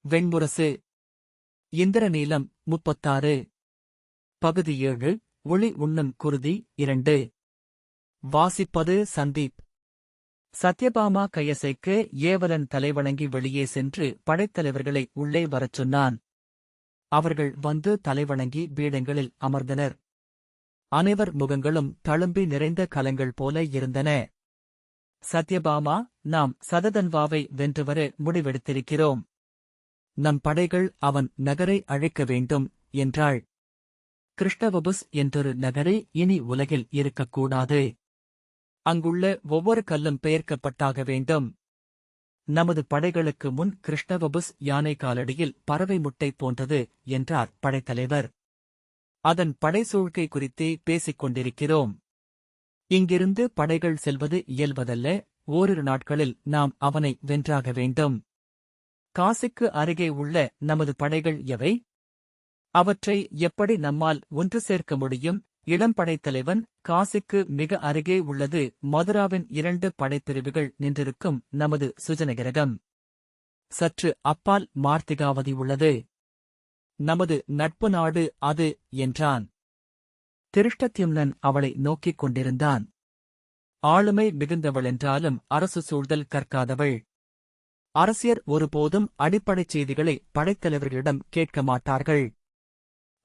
வெண்முரசு. இந்திரநீலம் 36. பகுதி 7. ஒளி உண்ணும் குருதி 2. வாசிப்பது சந்தீப். சத்யபாமா கையசைக்க ஏவலன் தலைவணங்கி வெளியே சென்று படைத்தலைவர்களை உள்ளே வரச் சொன்னான். அவர்கள் வந்து தலைவணங்கி பீடங்களில் அமர்ந்தனர். அனைவர் முகங்களும் தழும்பி நிறைந்த கலங்கள் போல இருந்தன. சத்யபாமா, நாம் சததன்வாவை வென்றுவர முடிவெடுத்திருக்கிறோம். நம் படைகள் அவன் நகரை அழிக்க வேண்டும் என்றாள். கிருஷ்ணவபுஸ் என்றொரு நகரே இனி உலகில் இருக்கக்கூடாது. அங்குள்ள ஒவ்வொரு கல்லும் பெயர்க்கப்பட்டாக வேண்டும். நமது படைகளுக்கு முன் கிருஷ்ணவபுஸ் யானை காலடியில் பறவை முட்டை போன்றது என்றார் படைத்தலைவர். அதன் படைசூழ்கை குறித்தே பேசிக் கொண்டிருக்கிறோம். இங்கிருந்து படைகள் செல்வது இயல்பதல்ல. ஓரிரு நாட்களில் நாம் அவனை வென்றாக வேண்டும். காசிக்கு அருகே உள்ள நமது படைகள் எவை? அவற்றை எப்படி நம்மால் ஒன்று சேர்க்க முடியும்? இளம்படைத்தலைவன், காசிக்கு மிக அருகே உள்ளது மதுராவின் 2 படைப்பிரிவுகள் நின்றிருக்கும் நமது சுஜனகிரகம். சற்று அப்பால் மார்த்திகாவதி உள்ளது. நமது நட்பு நாடு அது என்றான். திருஷ்டத்யும்னன் அவளை நோக்கிக் கொண்டிருந்தான். ஆளுமை மிகுந்தவளென்றாலும் அரசு சூழ்தல் கற்காதவள். அரசியர் ஒருபோதும் அடிப்படைச் செய்திகளை படைத்தலைவர்களிடம் கேட்க மாட்டார்கள்.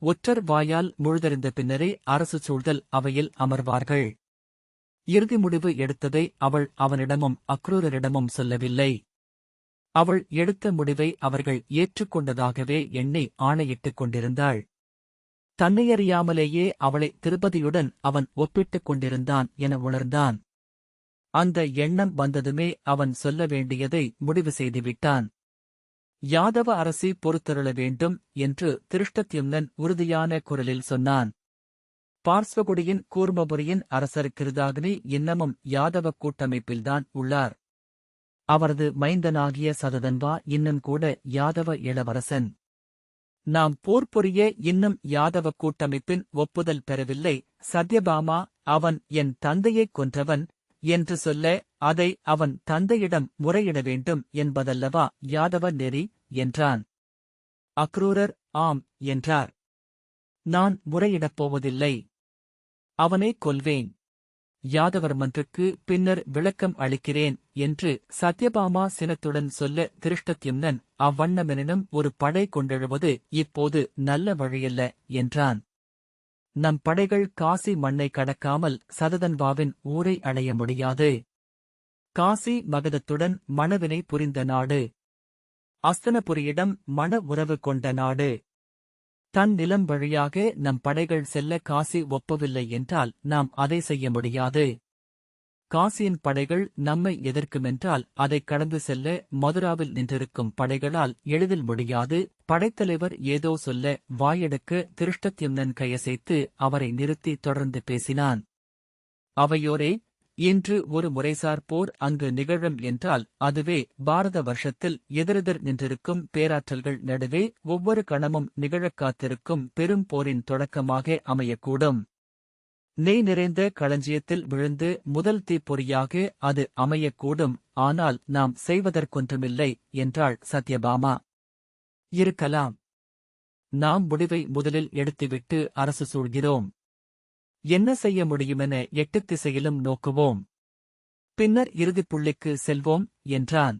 ஒற்றர் வாயால் முழுதறிந்த பின்னரே அரசு சூழ்தல் அவையில் அமர்வார்கள். இறுதி முடிவு எடுத்ததை அவள் அவனிடமும் அக்ரூரரிடமும் சொல்லவில்லை. அவள் எடுத்த முடிவை அவர்கள் ஏற்றுக்கொண்டதாகவே எண்ணி ஆணையிட்டுக் கொண்டிருந்தாள். தன்னையறியாமலேயே அவளை திருப்பதியுடன் அவன் ஒப்பிட்டுக் கொண்டிருந்தான் என உணர்ந்தான். அந்த எண்ணம் வந்ததுமே அவன் சொல்ல வேண்டியதை முடிவு செய்துவிட்டான். யாதவ அரசி பொறுத்தருள வேண்டும் என்று திருஷ்டத்யும்னன் உறுதியான குரலில் சொன்னான். பார்ஸ்வகுடியின் கூர்மபுரியின் அரசர் கிருதாக்னி இன்னமும் யாதவ கூட்டமைப்பில்தான் உள்ளார். அவரது மைந்தனாகிய சததன்வா இன்னும் கூட யாதவ இளவரசன். நாம் போர் புரிய இன்னும் யாதவ கூட்டமைப்பின் ஒப்புதல் பெறவில்லை. சத்யபாமா, அவன் என் தந்தையைக் கொன்றவன் என்று சொல்ல, அதை அவன் தந்தையிடம் முறையிட வேண்டும் என்பதல்லவா யாதவ நெறி என்றான். அக்ரூரர் ஆம் என்றார். நான் முறையிடப் போவதில்லை. அவனை கொல்வேன். யாதவர் மன்றுக்கு பின்னர் விளக்கம் அளிக்கிறேன் என்று சத்யபாமா சினத்துடன் சொல்ல, திருஷ்டத்யும்னன், அவ்வண்ணமெனினும் ஒரு படை கொண்டெழுவது இப்போது நல்ல வழியல்ல என்றான். நம் படைகள் காசி மண்ணை கடக்காமல் சததன்வாவின் ஊரை அடைய முடியாது. காசி மகதத்துடன் மணவினை புரிந்த நாடு. அஸ்தனபுரியிடம் மண உறவு கொண்ட நாடு. தன் நிலம் வழியாக நம் படைகள் செல்ல காசி ஒப்பவில்லை என்றால் நாம் அதை செய்ய முடியாது. காசியின் படைகள் நம்மை எதிர்க்குமென்றால் அதைக் கடந்து செல்ல மதுராவில் நின்றிருக்கும் படைகளால் எளிதில் முடியாது. படைத்தலைவர் ஏதோ சொல்ல வாயெடுக்க திருஷ்டத்யும்னன் கையசைத்து அவரை நிறுத்தி தொடர்ந்து பேசினான். அவையோரே, இன்று ஒரு முறைசார் போர் அங்கு நிகழும் என்றால் அதுவே பாரத வருஷத்தில் எதிரெதிர் நின்றிருக்கும் பேராற்றல்கள் நடுவே ஒவ்வொரு கணமும் நிகழக் காத்திருக்கும் பெரும் போரின் தொடக்கமாக அமையக்கூடும். நெய் நிறைந்த களஞ்சியத்தில் விழுந்து முதல் தீப்பொறியாக அது அமையக்கூடும். ஆனால் நாம் செய்வதற்கொன்றுமில்லை என்றாள் சத்யபாமா. இருக்கலாம். நாம் முடிவை முதலில் எடுத்துவிட்டு அரசு சூழ்கிறோம். என்ன செய்ய முடியுமென 8 திசையிலும் நோக்குவோம். பின்னர் இறுதிப் புள்ளிக்கு செல்வோம் என்றான்.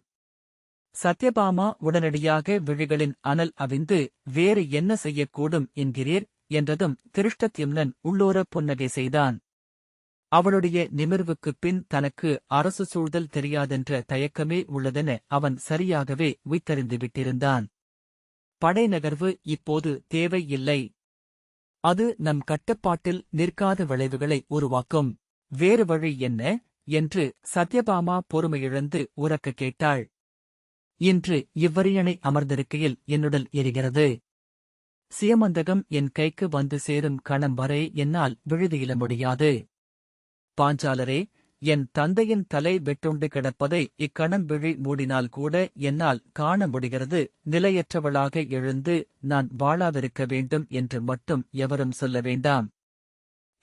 சத்யபாமா உடனடியாக விழிகளின் அனல் அவிந்து, வேறு என்ன செய்யக்கூடும் என்கிறீர் என்றதும் திருஷ்டத்யும்னன் உள்ளோர புன்னகை செய்தான். அவளுடைய நிமிர்வுக்குப் பின் தனக்கு அரசு சூழ்தல் தெரியாதென்ற தயக்கமே உள்ளதென அவன் சரியாகவே உய்த்தறிந்து விட்டிருந்தான். படைநகர்வு இப்போது தேவை இல்லை. அது நம் கட்டுப்பாட்டில் நிற்காத விளைவுகளை உருவாக்கும். வேறு வழி என்ன என்று சத்யபாமா பொறுமையிழந்து உரக்க கேட்டாள். இன்று இவ்வரியணை அமர்ந்திருக்கையில் என்னுடல் எரிகிறது. சியமந்தகம் என் கைக்கு வந்து சேரும் கணம் வரை என்னால் விழுதியில முடியாது. பாஞ்சாலரே, என் தந்தையின் தலை வெட்டுண்டு கிடப்பதை இக்கணம் விழி மூடினால் கூட என்னால் காண முடிகிறது. நிலையற்றவளாக எழுந்து நான் வாழாவிருக்க வேண்டும் என்று மட்டும் எவரும் சொல்ல வேண்டாம்.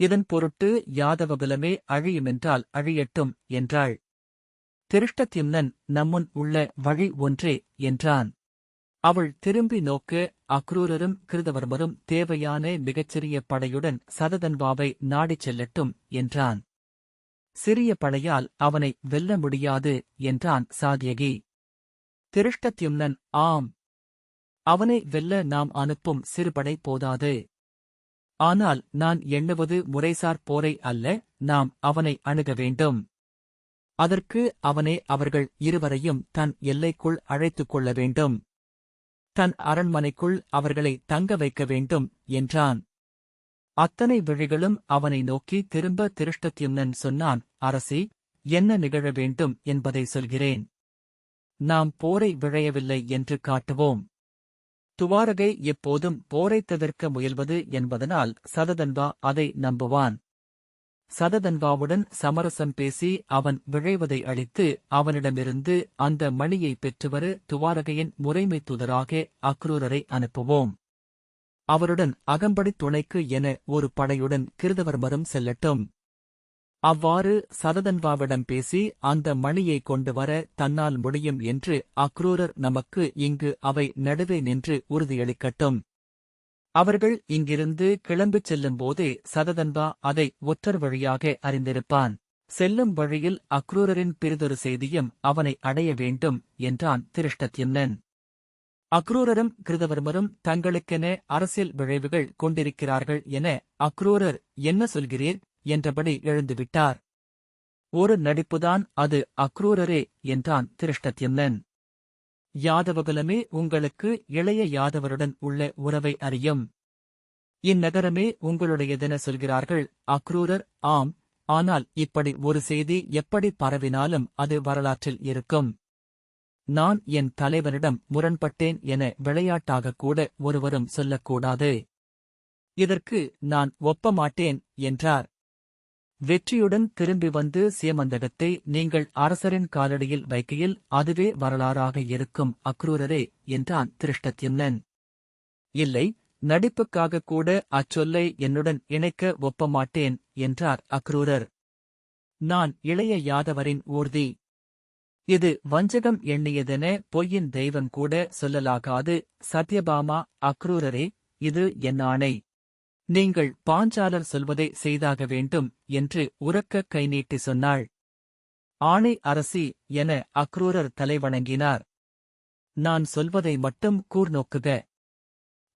இதன் பொருட்டு யாதவகுலமே அழியுமென்றால் அழியட்டும் என்றாள். திருஷ்டத்யும்னன் நம்முன் உள்ள வழி ஒன்றே என்றான். அவள் திரும்பி நோக்க அக்ரூரரும் கிருதவர்மரும் தேவையான மிகச்சிறிய படையுடன் சததன்வாவை நாடிச் செல்லட்டும் என்றான். சிறிய படையால் அவனை வெல்ல முடியாது என்றான் சாத்யகி. திருஷ்டத்யும்னன், ஆம், அவனை வெல்ல நாம் அனுப்பும் சிறுபடை போதாது. ஆனால் நான் எண்ணுவது முறைசார் போரை அல்ல, நாம் அவனை அணுக வேண்டும். அதற்கு அவனே அவர்கள் இருவரையும் தன் எல்லைக்குள் அழைத்துக் கொள்ள வேண்டும். தன் அரண்மனைக்குள் அவர்களை தங்க வைக்க வேண்டும் என்றான். அத்தனை விழிகளும் அவனை நோக்கி திரும்ப திருஷ்டத்யும்னன் சொன்னான், அரசி, என்ன நிகழ வேண்டும் என்பதை சொல்கிறேன். நாம் போரை விழையவில்லை என்று காட்டுவோம். துவாரகை எப்போதும் போரைத் தவிர்க்க முயல்வது என்பதனால் சததன்வா அதை நம்புவான். சததன்வாவுடன் சமரசம் பேசி அவன் விழைவதை அளித்து அவனிடமிருந்து அந்த மணியை பெற்றுவர துவாரகையின் முறைமை தூதராக அக்ரூரரை அனுப்புவோம். அவருடன் அகம்படித் துணைக்கு என ஒரு படையுடன் கிருதவர்மரும் செல்லட்டும். அவ்வாறு சததன்வாவிடம் பேசி அந்த மணியை கொண்டு வர தன்னால் முடியும் என்று அக்ரூரர் நமக்கு இங்கு அவை நடுவே நின்று உறுதியளிக்கட்டும். அவர்கள் இங்கிருந்து கிளம்பிச் செல்லும்போதே சததன்வா அதை ஒற்றர் வழியாக அறிந்திருப்பான். செல்லும் வழியில் அக்ரூரரின் பிறிதொரு செய்தியும் அவனை அடைய வேண்டும் என்றான் திருஷ்டத்யும்னன். அக்ரூரரும் கிருதவர்மரும் தங்களுக்கென அரசியல் விளைவுகள் கொண்டிருக்கிறார்கள் என அக்ரூரர் என்ன சொல்கிறீர் என்றபடி எழுந்துவிட்டார். ஒரு நடிப்புதான் அது அக்ரூரரே என்றான் திருஷ்டத்யும்னன். யாதவகுலமே உங்களுக்கு இளைய யாதவருடன் உள்ள உறவை அறியும். இந்நகரமே உங்களுடையதென சொல்கிறார்கள். அக்ரூரர், ஆம், ஆனால் இப்படி ஒரு செய்தி எப்படி பரவினாலும் அது வரலாற்றில் இருக்கும். நான் என் தலைவனிடம் முரண்பட்டேன் என விளையாட்டாகக் கூட ஒருவரும் சொல்லக்கூடாது. இதற்கு நான் ஒப்பமாட்டேன் என்றார். வெற்றியுடன் திரும்பி வந்து சேமந்தகத்தை நீங்கள் அரசரின் காலடியில் வைக்கையில் அதுவே வரலாறாக இருக்கும் அக்ரூரரே என்றான் திருஷ்டத்யும்னன். இல்லை, நடிப்புக்காக கூட அச்சொல்லை என்னுடன் இணைக்க ஒப்பமாட்டேன் என்றார் அக்ரூரர். நான் இளைய யாதவரின் ஊர்தி. இது வஞ்சகம் எண்ணியதென பொய்யின் தெய்வம் கூட சொல்லலாகாது. சத்யபாமா, அக்ரூரரே, இது என் ஆணை. நீங்கள் பாஞ்சாலர் சொல்வதை செய்தாக வேண்டும் என்று உரக்க கை நீட்டி சொன்னாள். ஆணை அரசி என அக்ரூரர் தலைவணங்கினார். நான் சொல்வதை மட்டும் கூர்நோக்குக,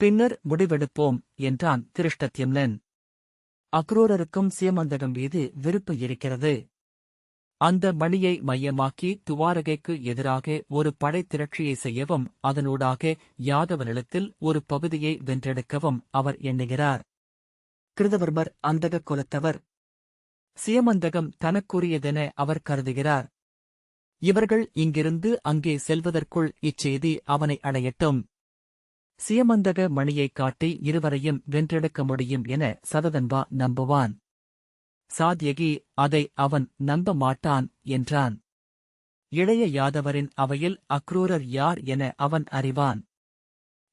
பின்னர் முடிவெடுப்போம் என்றான் திருஷ்டத்யும்னன். அக்ரூரருக்கும் சேமந்தகம் மீது விருப்பு இருக்கிறது. அந்த மணியை மையமாக்கி துவாரகைக்கு எதிராக ஒரு படைத்திரட்சியை செய்யவும் அதனூடாக யாதவ நிலத்தில் ஒரு பகுதியை வென்றெடுக்கவும் அவர் எண்ணுகிறார். கிருதவர்மர் அந்தக குலத்தவர். சேமந்தகம் தனக்குரியதென அவர் கருதுகிறார். இவர்கள் இங்கிருந்து அங்கே செல்வதற்குள் இச்செய்தி அவனை அடையட்டும். சேமந்தக மணியைக் காட்டி இருவரையும் வென்றெடுக்க முடியும் என சததன்வா நம்புவான். சாத்யகி அதை அவன் நம்ப மாட்டான் என்றான். இளைய யாதவரின் அவையில் அக்ரூரர் யார் என அவன் அறிவான்.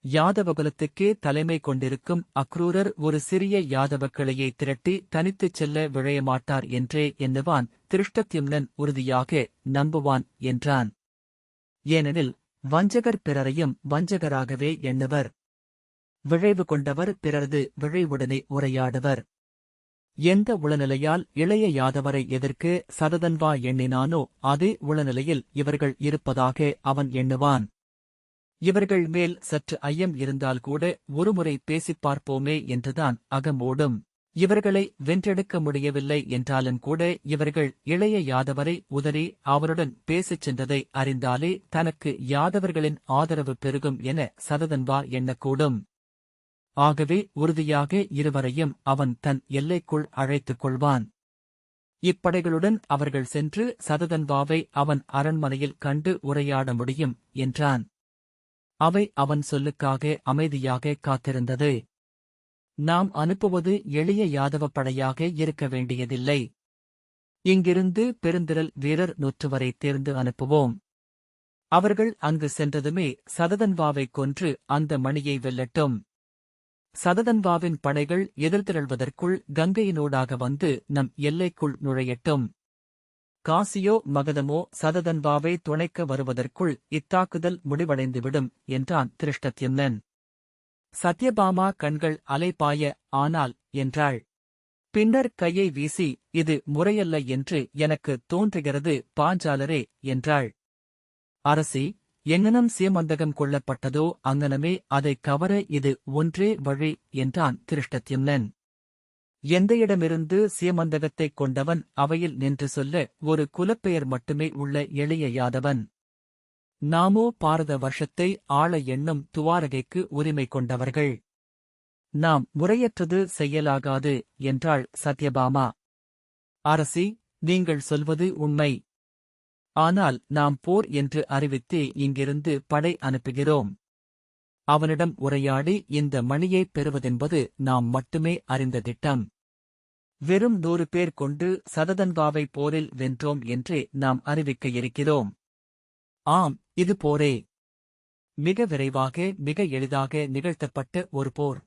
யாதவகுலத்துக்கே தலைமை கொண்டிருக்கும் அக்ரூரர் ஒரு சிறிய யாதவ கிளையை திரட்டி தனித்துச் செல்ல விழையமாட்டார் என்றே எண்ணுவான். திருஷ்டத்யும்னன் உறுதியாக நம்புவான் என்றான். ஏனெனில் வஞ்சகர் பிறரையும் வஞ்சகராகவே எண்ணுவர். விழைவு கொண்டவர் பிறரது விழைவுடனே உரையாடுவர். எந்த உளநிலையால் இளைய யாதவரை எதிர்க்க சததன்வா எண்ணினானோ அதே உளநிலையில் இவர்கள் இருப்பதாக அவன் எண்ணுவான். இவர்கள் மேல் சற்று ஐயம் இருந்தால் கூட ஒருமுறை பேசிப் பார்ப்போமே என்றுதான் அகமோடும். இவர்களை வென்றெடுக்க முடியவில்லை என்றாலும் கூட இவர்கள் இளைய யாதவரை உதறி அவருடன் பேசிச் சென்றதை அறிந்தாலே தனக்கு யாதவர்களின் ஆதரவு பெருகும் என சததன்வா எண்ணக்கூடும். ஆகவே உறுதியாக இருவரையும் அவன் தன் எல்லைக்குள் அழைத்துக் கொள்வான். இப்படைகளுடன் அவர்கள் சென்று சததன்வாவை அவன் அரண்மனையில் கண்டு உரையாட முடியும் என்றான். அவை அவன் சொல்லுக்காக அமைதியாக காத்திருந்தது. நாம் அனுப்புவது எளிய யாதவ படையாக இருக்க வேண்டியதில்லை. இங்கிருந்து பெருந்திரள் வீரர் 100 வரை தேர்ந்து அனுப்புவோம். அவர்கள் அங்கு சென்றதுமே சததன்வாவைக் கொன்று அந்த மணியை வெல்லட்டும். சததன்வாவின் படைகள் எதிர்த்திரள்வதற்குள் கங்கையினூடாக வந்து நம் எல்லைக்குள் நுழையட்டும். காசியோ மகதமோ சததன்வாவை துணைக்க வருவதற்குள் இத்தாக்குதல் முடிவடைந்துவிடும் என்றான் திருஷ்டத்யும்னன். சத்யபாமா கண்கள் அலைபாய ஆனால் என்றாள். பின்னர் கையை வீசி இது முறையல்ல என்று எனக்கு தோன்றுகிறது பாஞ்சாலரே என்றாள். அரசி, எங்கனம் சீமந்தகம் கொள்ளப்பட்டதோ அங்கனமே அதைக் கவர இது ஒன்றே வழி என்றான் திருஷ்டத்யும்னன். எந்தையிடமிருந்து சீமந்தகத்தைக் கொண்டவன் அவையில் நின்று சொல்ல ஒரு குலப்பெயர் மட்டுமே உள்ள எளிய யாதவன். நாமோ பாரத வருஷத்தை ஆள எண்ணும் துவாரகைக்கு உரிமை கொண்டவர்கள். நாம் முறையற்றது செய்யலாகாது என்றாள் சத்யபாமா. அரசி, நீங்கள் சொல்வது உண்மை. ஆனால் நாம் போர் என்று அறிவித்தே இங்கிருந்து படை அனுப்புகிறோம். அவனிடம் உரையாடி இந்த மணியைப் பெறுவதென்பது நாம் மட்டுமே அறிந்த திட்டம். வெறும் 100 பேர் கொண்டு சததன்வாவை போரில் வென்றோம் என்றே நாம் அறிவிக்க இருக்கிறோம். ஆம், இது போரே. மிக விரைவாக மிக எளிதாக நிகழ்த்தப்பட்ட ஒரு போர்.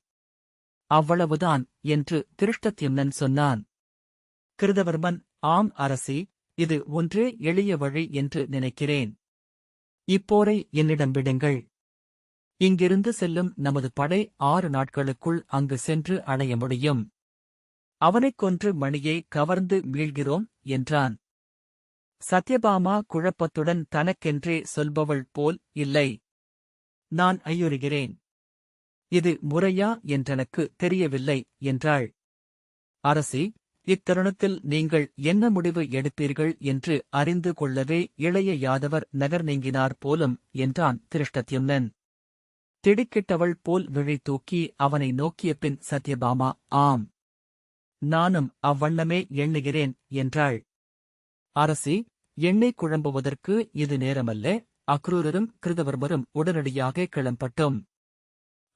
அவ்வளவுதான் என்று திருஷ்டத்யும்னன் சொன்னான். கிருதவர்மன், ஆம் அரசி, இது ஒன்றே எளிய வழி என்று நினைக்கிறேன். இப்போரை என்னிடம் விடுங்கள். இங்கிருந்து செல்லும் நமது படை 6 நாட்களுக்குள் அங்கு சென்று அடைய முடியும். அவனைக் கொன்று மணியை கவர்ந்து மீள்கிறோம் என்றான். சத்யபாமா குழப்பத்துடன் தனக்கென்றே சொல்பவள் போல், இல்லை, நான் ஐயுறுகிறேன். இது முறையா என்றெனக்கு தெரியவில்லை என்றாள். அரசி, இத்தருணத்தில் நீங்கள் என்ன முடிவு எடுப்பீர்கள் என்று அறிந்து கொள்ளவே இளைய யாதவர் நகர் நீங்கினார் போலும் என்றான் திருஷ்டத்யும்னன். திடுக்கிட்டவள் போல் விழி தூக்கி அவனை நோக்கிய பின் சத்யபாமா, ஆம், நானும் அவ்வண்ணமே எண்ணுகிறேன் என்றாள். அரசி, எண்ணெய் குழம்புவதற்கு இது நேரமல்ல. அக்ரூரரும் கிருதவர்மரும் உடனடியாக கிளம்பட்டும்.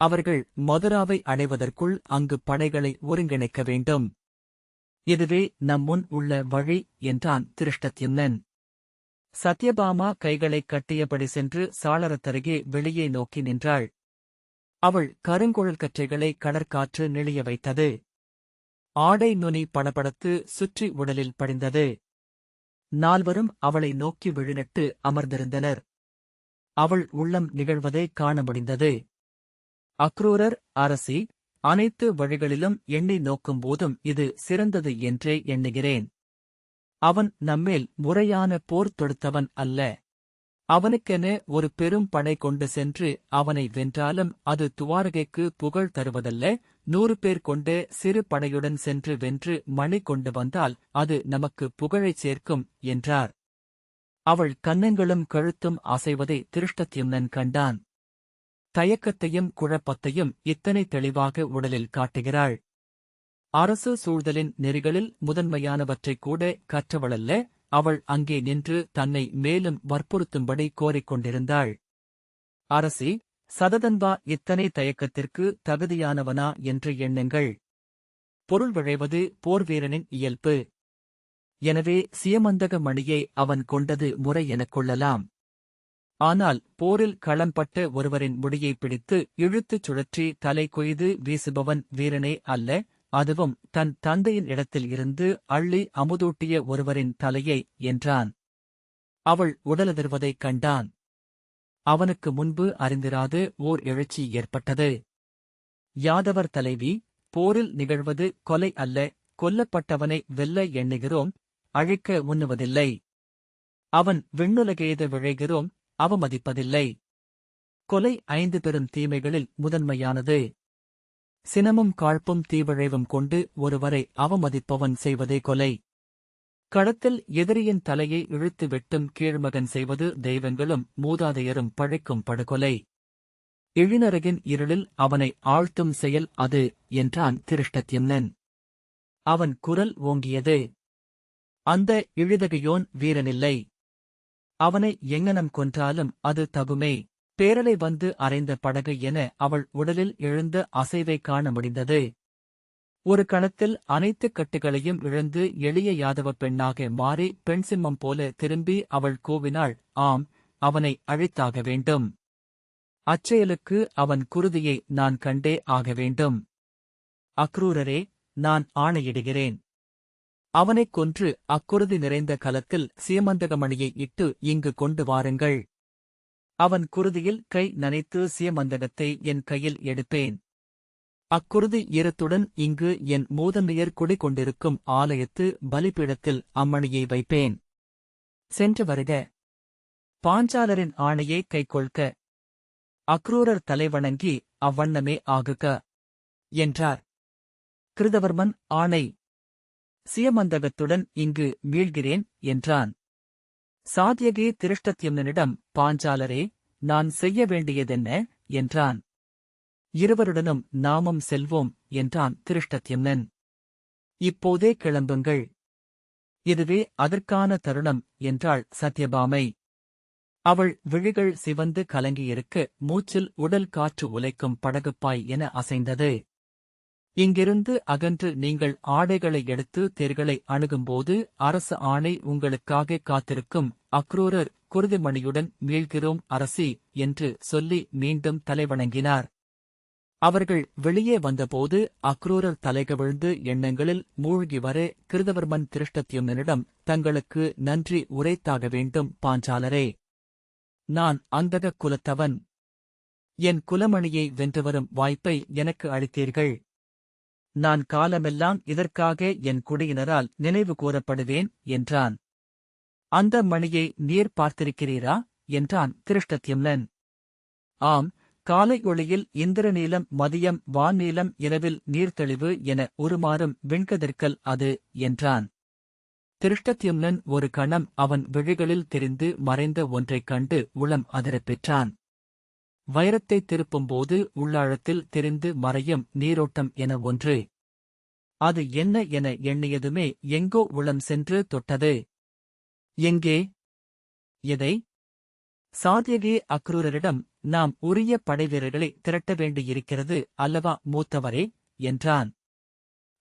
அவர்கள் மதுராவை அடைவதற்குள் அங்கு படைகளை ஒருங்கிணைக்க வேண்டும். இதுவே நம்முன் உள்ள வழி என்றான் திருஷ்டத்யும்னன். சத்யபாமா கைகளைக் கட்டியபடி சென்று சாளரத்தருகே வெளியே நோக்கி நின்றாள். அவள் கருங்குழல் கற்றைகளை கடற்காற்று நெளிய வைத்தது. ஆடை நுனி படபடத்து சுற்றி உடலில் படிந்தது. 4வரும் அவளை நோக்கி விழுநட்டு அமர்ந்திருந்தனர். அவள் உள்ளம் நிகழ்வதைக் காண முடிந்தது. அக்ரூரர், அரசி, அனைத்து வழிகளிலும் எண்ணி நோக்கும்போதும் இது சிறந்தது என்றே எண்ணுகிறேன். அவன் நம்மேல் முறையான போர் தொடுத்தவன் அல்ல. அவனுக்கென ஒரு பெரும் படை கொண்டு சென்று அவனை வென்றாலும் அது துவாரகைக்கு புகழ் தருவதல்ல. 100 பேர் கொண்ட சிறு படையுடன் சென்று வென்று மணி கொண்டு வந்தால் அது நமக்கு புகழைச் சேர்க்கும் என்றார். அவள் கன்னங்களும் கழுத்தும் அசைவதை திருஷ்டத்யும்னன் கண்டான். தயக்கத்தையும் குழப்பத்தையும் இத்தனை தெளிவாக உடலில் காட்டுகிறாள். அரசு சூழ்தலின் நெறிகளில் முதன்மையானவற்றைக் கூட கற்றவளல்ல. அவள் அங்கே நின்று தன்னை மேலும் வற்புறுத்தும்படி கோரிக்கொண்டிருந்தாள். அரசி, சததன்வா இத்தனை தயக்கத்திற்கு தகுதியானவனா என்று எண்ணுங்கள். பொருள் விழைவது போர்வீரனின் இயல்பு. எனவே சியமந்தக மணியை அவன் கொண்டது முறை எனக் கொள்ளலாம். ஆனால் போரில் களம்பட்ட ஒருவரின் முடியை பிடித்து இழுத்துச் சுழற்றி தலை கொய்து வீசுபவன் வீரனே அல்ல. அதுவும் தன் தந்தையின் இடத்தில் இருந்து அள்ளி அமுதூட்டிய ஒருவரின் தலையை என்றான். அவள் உடலதிர்வதைக் கண்டான். அவனுக்கு முன்பு அறிந்திராது ஓர் எழுச்சி ஏற்பட்டது. யாதவர் தலைவி, போரில் நிகழ்வது கொலை அல்ல. கொல்லப்பட்டவனை வெல்ல எண்ணுகிறோம், அழிக்க உண்ணுவதில்லை. அவன் விண்ணுலகெய்த விழைகிறோம், அவமதிப்பதில்லை. கொலை 5 பெரும் தீமைகளில் முதன்மையானது. சினமும் காழ்ப்பும் தீவிழைவும் கொண்டு ஒருவரை அவமதிப்பவன் செய்வதே கொலை. களத்தில் எதிரியின் தலையை இழுத்து வெட்டும் கீழ்மகன் செய்வது தெய்வங்களும் மூதாதையரும் பழிக்கும் படுகொலை. இழிநரகின் இருளில் அவனை ஆழ்த்தும் செயல் அது என்றான் திருஷ்டத்யும்னன். அவன் குரல் ஓங்கியது. அந்த இழிதகையோன் வீரனில்லை. அவனை எங்கனம் கொன்றாலும் அது தகுமே. பேரலை வந்து அறைந்த படகு என அவள் உடலில் எழுந்த அசைவை காண முடிந்தது. ஒரு கணத்தில் அனைத்து கட்டுகளையும் இழந்து எளிய யாதவ பெண்ணாக மாறி பெண் சிம்மம் போல திரும்பி அவள் கூவினாள், ஆம், அவனை அழித்தாக வேண்டும். அச்செயலுக்கு அவன் குருதியை நான் கண்டே ஆக வேண்டும். அக்ரூரரே, நான் ஆணையிடுகிறேன். அவனைக் கொன்று அக்குருதி நிறைந்த கலத்தில் சீமந்தகமணியை இட்டு இங்கு கொண்டு வாருங்கள். அவன் குருதியில் கை நனைத்து சீமந்தகத்தை என் கையில் எடுப்பேன். அக்குருதி ஈரத்துடன் இங்கு என் மூதமையர் குடிகொண்டிருக்கும் ஆலயத்து பலிபீடத்தில் அம்மணியை வைப்பேன். சென்று வருக. பாஞ்சாலரின் ஆணையை கைக்கொள்க. அக்ரூரர் தலைவணங்கி அவ்வண்ணமே ஆகுக என்றார். கிருதவர்மன் ஆணை. சீமந்தகத்துடன் இங்கு மீள்கிறேன் என்றான். சாத்யகி திருஷ்டத்யும்னனிடம் பாஞ்சாலரே, நான் செய்ய வேண்டியதென்ன என்றான். இருவருடனும் நாமும் செல்வோம் என்றான் திருஷ்டத்யும்னன். இப்போதே கிளம்புங்கள். இதுவே அதற்கான தருணம் என்றாள் சத்யபாமை. அவள் விழிகள் சிவந்து கலங்கியிருக்க மூச்சில் உடல் காற்று உலைக்கும் படகுப்பாய் என அசைந்தது. இங்கிருந்து அகன்று நீங்கள் ஆடைகளை எடுத்து தேர்களை அணுகும்போது அரசு ஆணை உங்களுக்காக காத்திருக்கும். அக்ரூரர் குருதிமணியுடன் மீள்கிறோம் அரசி என்று சொல்லி மீண்டும் தலைவணங்கினார். அவர்கள் வெளியே வந்தபோது அக்ரூரர் தலைகவிழ்ந்து எண்ணங்களில் மூழ்கி வர கிருதவர்மன் திருஷ்டத்யும்னனிடம் தங்களுக்கு நன்றி உரைத்தாக வேண்டும் பாஞ்சாலரே. நான் அந்தகக் குலத்தவன். என் குலமணியை வென்றுவரும் வாய்ப்பை எனக்கு அளித்தீர்கள். நான் காலமெல்லாம் இதற்காக என் குடியினரால் நினைவு கூறப்படுவேன் என்றான். அந்த மணியை நீர் பார்த்திருக்கிறீரா என்றான் திருஷ்டத்யும்னன். ஆம், காலை ஒளியில் இந்திரநீலம், மதியம் வான்நீலம், இரவில் நீர்த்தெளிவு என உருமாறும் விண்கதிர்கள் அது என்றான். திருஷ்டத்யும்னன் ஒரு கணம் அவன் விழிகளில் தெரிந்து மறைந்த ஒன்றைக் கண்டு உளம் அதிரப் பெற்றான். வைரத்தை திருப்பும்போது உள்ளாழத்தில் தெரிந்து மறையும் நீரோட்டம் என ஒன்று. அது என்ன என எண்ணியதுமே எங்கோ உளம் சென்று தொட்டது. எங்கே? எதை? சாத்யகி அக்ரூரரிடம், நாம் உரிய படைவீரர்களை திரட்ட வேண்டியிருக்கிறது அல்லவா மூத்தவரே என்றான்.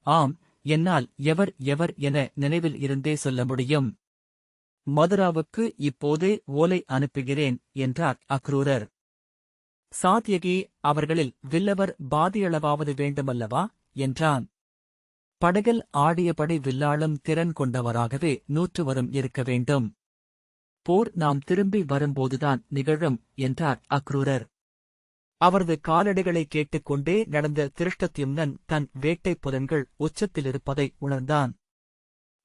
ஆம், என்னால் எவர் எவர் என நினைவில் இருந்தே சொல்ல முடியும். மதுராவுக்கு இப்போதே ஓலை அனுப்புகிறேன் என்றார் அக்ரூரர். சாத்யகி, அவர்களில் வில்லவர் பாதியளவாவது வேண்டுமல்லவா என்றான். படகில் ஆடியபடி வில்லாளும் திறன் கொண்டவராகவே 100 இருக்க வேண்டும். போர் நாம் திரும்பி வரும்போதுதான் நிகழும் என்றார் அக்ரூரர். அவரது காலடிகளை கேட்டுக்கொண்டே நடந்த திருஷ்டத்யும்னன் தன் வேட்டைப் புலன்கள் உச்சத்திலிருப்பதை உணர்ந்தான்.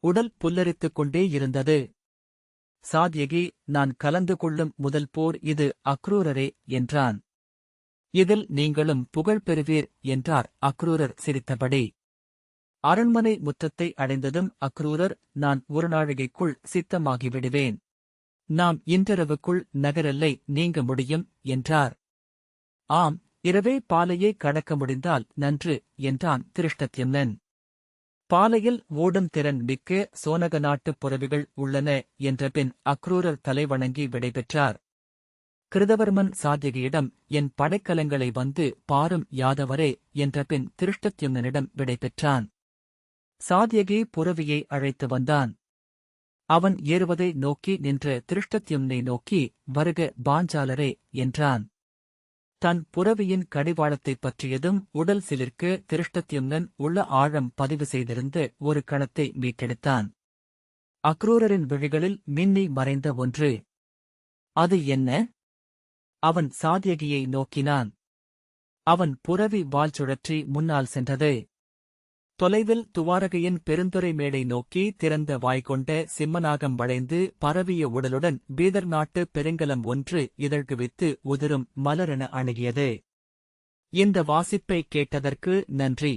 உடல் புல்லரித்துக் கொண்டே இருந்தது. சாத்யகி, நான் கலந்து கொள்ளும் முதல் போர் இது அக்ரூரரே என்றான். இதில் நீங்களும் புகழ் பெறுவீர் என்றார் அக்ரூரர் சிரித்தபடி. அரண்மனை முற்றத்தை அடைந்ததும் அக்ரூரர், நான் ஒரு நாழிகைக்குள் சித்தமாகிவிடுவேன். நாம் இன்றிரவுக்குள் நகரெல்லை நீங்க முடியும் என்றார். ஆம், இரவே பாலையை கடக்க முடிந்தால் நன்று என்றான் திருஷ்டத்யும்னன். பாலையில் ஓடும் திறன் மிக்க சோனக நாட்டுப் புறவிகள் உள்ளன என்றபின் அக்ரூரர் தலைவணங்கி விடைபெற்றார். கிருதவர்மன் சாத்யகியிடம், என் படைக்கலங்களை வந்து பாரும் யாதவரே என்றபின் திருஷ்டத்யும்னனிடம் விடைபெற்றான். சாத்யகி புறவியை அழைத்து வந்தான். அவன் ஏறுவதை நோக்கி நின்ற திருஷ்டத்யும்னை நோக்கி, வருக பாஞ்சாலரே என்றான். தன் புறவியின் கடிவாளத்தைப் பற்றியதும் உடல் சிலிர்க்க திருஷ்டத்யும்னன் உள்ள ஆழம் பதிவு செய்திருந்த ஒரு கணத்தை மீட்டெடுத்தான். அக்ரூரரின் விழிகளில் மின்னி மறைந்த ஒன்று. அது என்ன? அவன் சாத்யகியை நோக்கினான். அவன் புறவி வால் சுழற்றி முன்னால் சென்றது. தொலைவில் துவாரகையின் பெருந்துறை மேடை நோக்கி திறந்த வாய்கொண்ட சிம்மநாகம் வளைந்து பரவிய உடலுடன் பீதர் நாட்டு பெருங்கலம் ஒன்று இதழ்குவித்து உதிரும் மலரென அணுகியது. இந்த வாசிப்பை கேட்டதற்கு நன்றி.